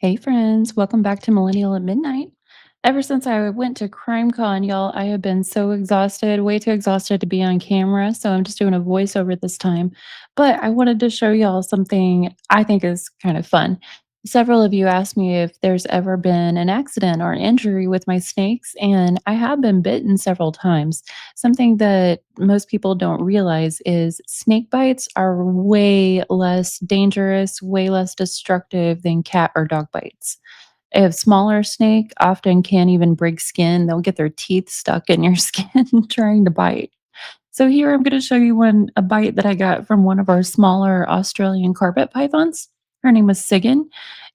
Hey friends, welcome back to Millennial at Midnight. Ever since I went to CrimeCon, y'all, I have been so exhausted, way too exhausted to be on camera. So I'm just doing a voiceover this time. But I wanted to show y'all something I think is kind of fun. Several of you asked me if there's ever been an accident or an injury with my snakes, and I have been bitten several times. Something that most people don't realize is snake bites are way less dangerous, way less destructive than cat or dog bites. A smaller snake often can't even break skin. They'll get their teeth stuck in your skin trying to bite. So here I'm going to show you a bite that I got from one of our smaller Australian carpet pythons. Her name was Sigan,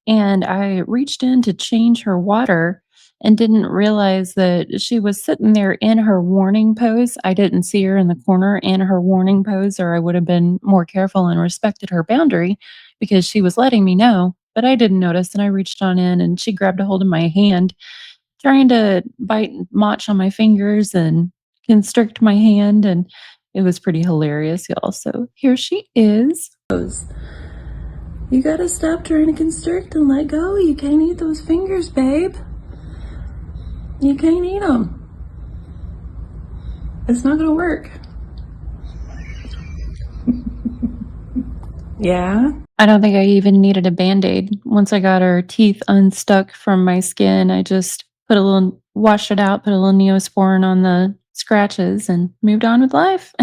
and I reached in to change her water and didn't realize that she was sitting there in her warning pose. I didn't see her in the corner in her warning pose, or I would have been more careful and respected her boundary because she was letting me know. But I didn't notice, and I reached on in, and she grabbed a hold of my hand, trying to bite and motch on my fingers and constrict my hand, and it was pretty hilarious, y'all. So here she is. You gotta stop trying to constrict and let go. You can't eat those fingers, babe. You can't eat them. It's not gonna work. Yeah. I don't think I even needed a band-aid. Once I got her teeth unstuck from my skin, I just washed it out, put a little Neosporin on the scratches and moved on with life.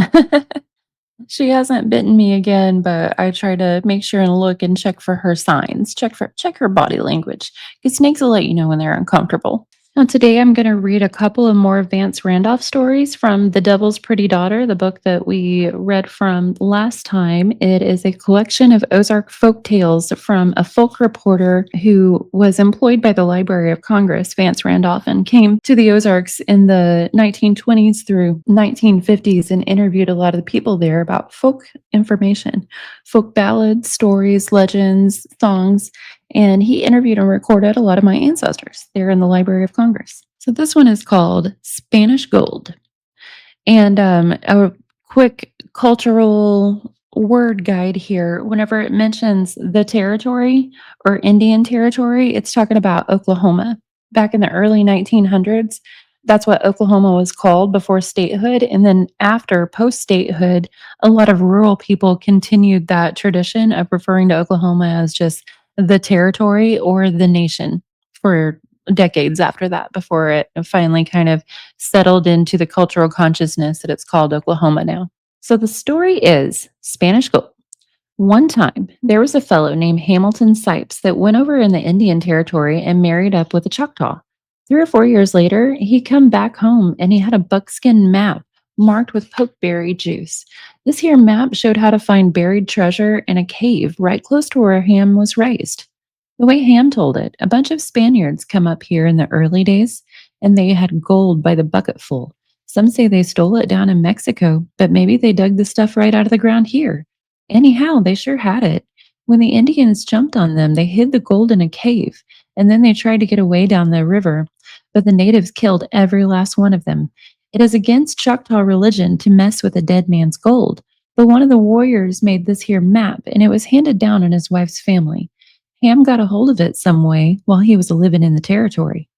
She hasn't bitten me again, but I try to make sure and look and check for her signs, check her body language, because snakes will let you know when they're uncomfortable. Now, today I'm going to read a couple of more Vance Randolph stories from The Devil's Pretty Daughter, the book that we read from last time. It is a collection of Ozark folk tales from a folk reporter who was employed by the Library of Congress, Vance Randolph, and came to the Ozarks in the 1920s through 1950s and interviewed a lot of the people there about folk information, folk ballads, stories, legends, songs, and he interviewed and recorded a lot of my ancestors there in the Library of Congress. So this one is called Spanish Gold. And a quick cultural word guide here. Whenever it mentions the territory or Indian territory, it's talking about Oklahoma. Back in the early 1900s, that's what Oklahoma was called before statehood. And then after post statehood, a lot of rural people continued that tradition of referring to Oklahoma as just the territory or the nation for decades after that before it finally kind of settled into the cultural consciousness that it's called Oklahoma now. So the story is Spanish Gold. One time, there was a fellow named Hamilton Sipes that went over in the Indian Territory and married up with a Choctaw. 3 or 4 years later, he come back home and he had a buckskin map marked with pokeberry juice. This here map showed how to find buried treasure in a cave right close to where Ham was raised. The way Ham told it, a bunch of Spaniards come up here in the early days and they had gold by the bucketful. Some say they stole it down in Mexico, but maybe they dug the stuff right out of the ground here. Anyhow, they sure had it. When the Indians jumped on them, they hid the gold in a cave, and then they tried to get away down the river, but the natives killed every last one of them. It is against Choctaw religion to mess with a dead man's gold, but one of the warriors made this here map, and it was handed down in his wife's family. Ham got a hold of it some way while he was living in the territory.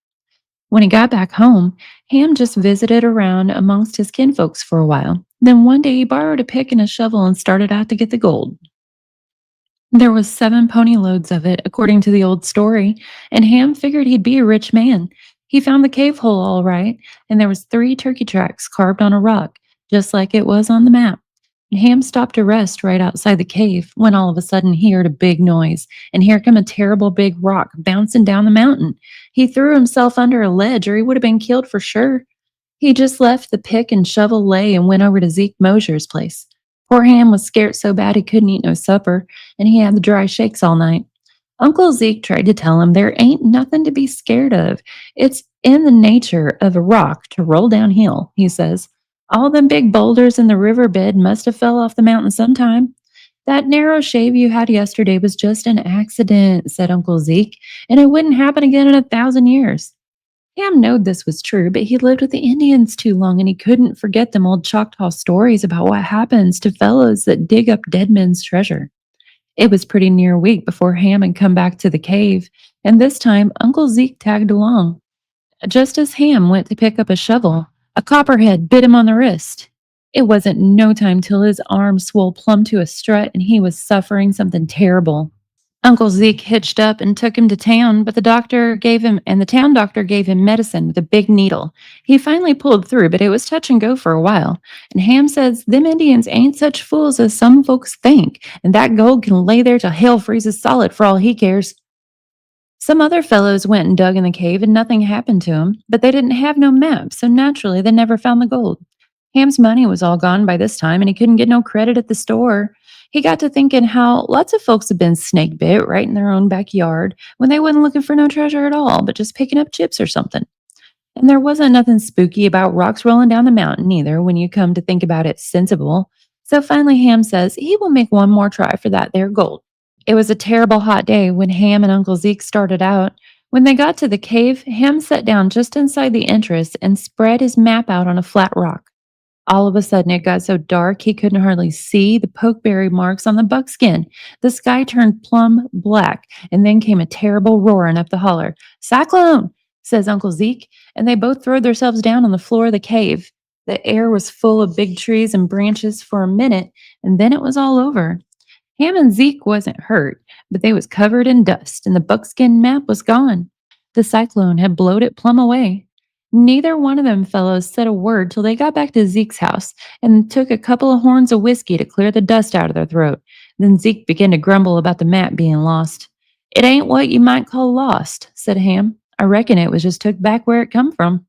When he got back home, Ham just visited around amongst his kinfolks for a while. Then one day he borrowed a pick and a shovel and started out to get the gold. There was 7 pony loads of it, according to the old story, and Ham figured he'd be a rich man. He found the cave hole all right, and there was 3 turkey tracks carved on a rock, just like it was on the map. Ham stopped to rest right outside the cave when all of a sudden he heard a big noise, and here come a terrible big rock bouncing down the mountain. He threw himself under a ledge or he would have been killed for sure. He just left the pick and shovel lay and went over to Zeke Mosier's place. Poor Ham was scared so bad he couldn't eat no supper, and he had the dry shakes all night. Uncle Zeke tried to tell him there ain't nothing to be scared of. It's in the nature of a rock to roll downhill, he says. All them big boulders in the riverbed must have fell off the mountain sometime. That narrow shave you had yesterday was just an accident, said Uncle Zeke, and it wouldn't happen again in 1,000 years. Ham knowed this was true, but he lived with the Indians too long and he couldn't forget them old Choctaw stories about what happens to fellows that dig up dead men's treasure. It was pretty near a week before Ham had come back to the cave, And this time, Uncle Zeke tagged along. Just as Ham went to pick up a shovel, a copperhead bit him on the wrist. It wasn't no time till his arm swole plumb to a strut and he was suffering something terrible. Uncle Zeke hitched up and took him to town, but the town doctor gave him medicine with a big needle. He finally pulled through, but it was touch and go for a while. And Ham says them Indians ain't such fools as some folks think, and that gold can lay there till hell freezes solid for all he cares. Some other fellows went and dug in the cave and nothing happened to them, but they didn't have no map, so naturally they never found the gold. Ham's money was all gone by this time and he couldn't get no credit at the store. He got to thinking how lots of folks have been snake bit right in their own backyard when they wasn't looking for no treasure at all, but just picking up chips or something. And there wasn't nothing spooky about rocks rolling down the mountain either when you come to think about it sensible. So finally Ham says he will make one more try for that there gold. It was a terrible hot day when Ham and Uncle Zeke started out. When they got to the cave, Ham sat down just inside the entrance and spread his map out on a flat rock. All of a sudden, it got so dark he couldn't hardly see the pokeberry marks on the buckskin. The sky turned plumb black, and then came a terrible roaring up the holler. Cyclone, says Uncle Zeke, and they both throwed themselves down on the floor of the cave. The air was full of big trees and branches for a minute, and then it was all over. Ham and Zeke wasn't hurt, but they was covered in dust, and the buckskin map was gone. The cyclone had blowed it plumb away. Neither one of them fellows said a word till they got back to Zeke's house and took a couple of horns of whiskey to clear the dust out of their throat. Then Zeke began to grumble about the map being lost. It ain't what you might call lost, said Ham. I reckon it was just took back where it come from.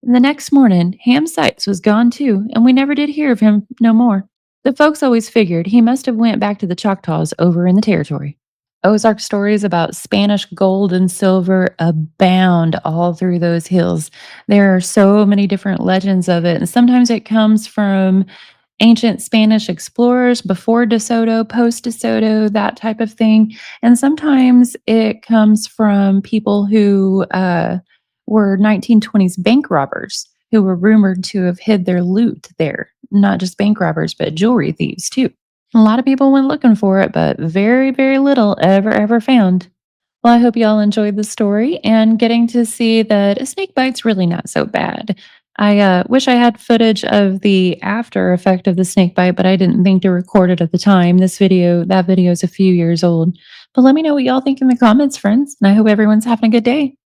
And the next morning, Ham Sipes was gone too, and we never did hear of him no more. The folks always figured he must have went back to the Choctaws over in the territory. Ozark stories about Spanish gold and silver abound all through those hills. There are so many different legends of it, and sometimes it comes from ancient Spanish explorers before De Soto, post De Soto, that type of thing. And sometimes it comes from people who were 1920s bank robbers who were rumored to have hid their loot there. Not just bank robbers, but jewelry thieves too. A lot of people went looking for it, but very, very little ever found. Well, I hope y'all enjoyed the story and getting to see that a snake bite's really not so bad. I wish I had footage of the after effect of the snake bite, but I didn't think to record it at the time. That video is a few years old. But let me know what y'all think in the comments, friends. And I hope everyone's having a good day.